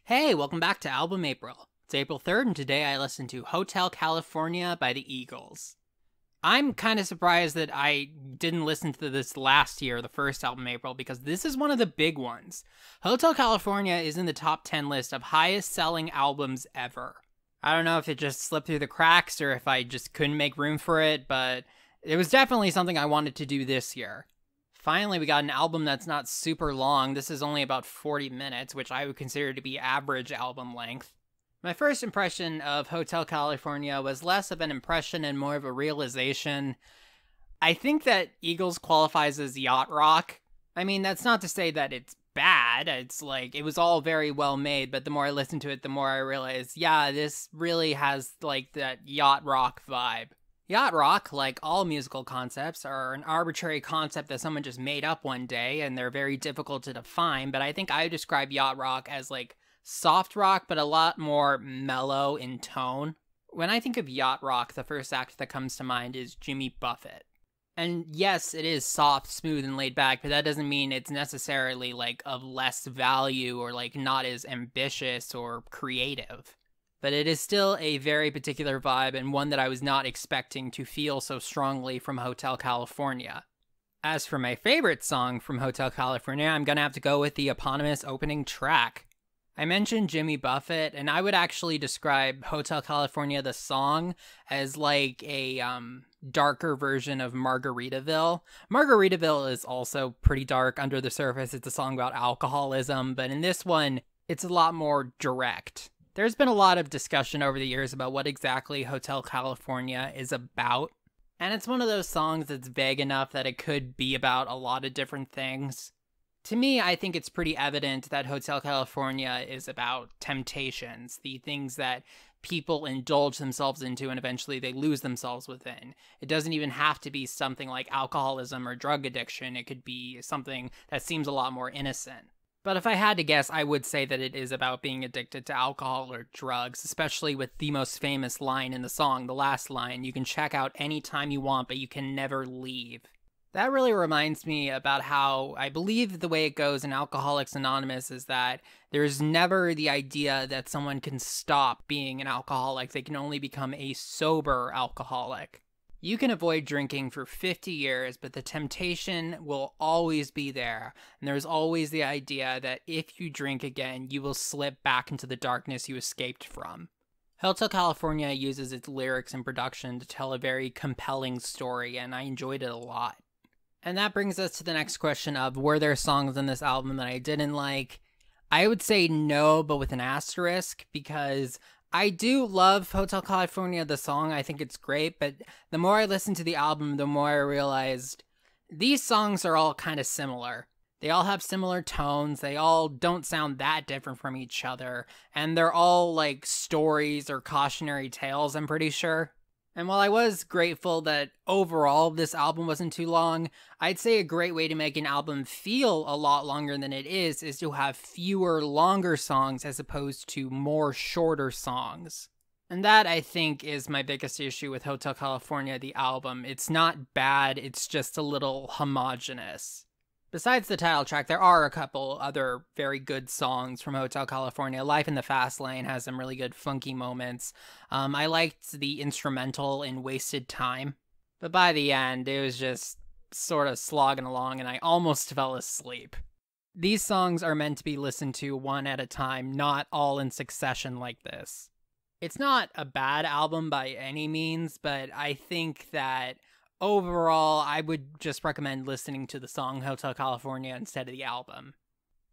Hey, welcome back to Album April. It's April 3rd, and today I listened to Hotel California by the Eagles. I'm kind of surprised that I didn't listen to this last year, the first album April, because this is one of the big ones. Hotel California is in the top 10 list of highest selling albums ever. I don't know if it just slipped through the cracks or if I just couldn't make room for it, but it was definitely something I wanted to do this year. Finally, we got an album that's not super long. This is only about 40 minutes, which I would consider to be average album length. My first impression of Hotel California was less of an impression and more of a realization. I think that Eagles qualifies as yacht rock. I mean, that's not to say that it's bad. It's like, it was all very well made, but the more I listened to it, the more I realized, yeah, this really has like that yacht rock vibe. Yacht rock, like all musical concepts, are an arbitrary concept that someone just made up one day, and they're very difficult to define, but I think I describe yacht rock as like soft rock, but a lot more mellow in tone. When I think of yacht rock, the first act that comes to mind is Jimmy Buffett. And yes, it is soft, smooth, and laid back, but that doesn't mean it's necessarily like of less value or like not as ambitious or creative. But it is still a very particular vibe and one that I was not expecting to feel so strongly from Hotel California. As for my favorite song from Hotel California, I'm gonna have to go with the eponymous opening track. I mentioned Jimmy Buffett, and I would actually describe Hotel California, the song, as like a darker version of Margaritaville. Margaritaville is also pretty dark under the surface. It's a song about alcoholism, but in this one, it's a lot more direct. There's been a lot of discussion over the years about what exactly Hotel California is about, and it's one of those songs that's vague enough that it could be about a lot of different things. To me, I think it's pretty evident that Hotel California is about temptations, the things that people indulge themselves into and eventually they lose themselves within. It doesn't even have to be something like alcoholism or drug addiction. It could be something that seems a lot more innocent. But if I had to guess, I would say that it is about being addicted to alcohol or drugs, especially with the most famous line in the song, the last line, "You can check out any time you want, but you can never leave." That really reminds me about how I believe the way it goes in Alcoholics Anonymous is that there's never the idea that someone can stop being an alcoholic. They can only become a sober alcoholic. You can avoid drinking for 50 years, but the temptation will always be there. And there's always the idea that if you drink again, you will slip back into the darkness you escaped from. Hotel California uses its lyrics and production to tell a very compelling story, and I enjoyed it a lot. And that brings us to the next question of, were there songs in this album that I didn't like? I would say no, but with an asterisk, because I do love Hotel California, the song. I think it's great, but the more I listened to the album, the more I realized these songs are all kind of similar. They all have similar tones. They all don't sound that different from each other. And they're all like stories or cautionary tales, I'm pretty sure. And while I was grateful that overall this album wasn't too long, I'd say a great way to make an album feel a lot longer than it is to have fewer longer songs as opposed to more shorter songs. And that, I think, is my biggest issue with Hotel California, the album. It's not bad, it's just a little homogenous. Besides the title track, there are a couple other very good songs from Hotel California. Life in the Fast Lane has some really good funky moments. I liked the instrumental in Wasted Time. But by the end, it was just sort of slogging along and I almost fell asleep. These songs are meant to be listened to one at a time, not all in succession like this. It's not a bad album by any means, but I think that overall, I would just recommend listening to the song Hotel California instead of the album.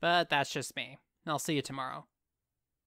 But that's just me. I'll see you tomorrow.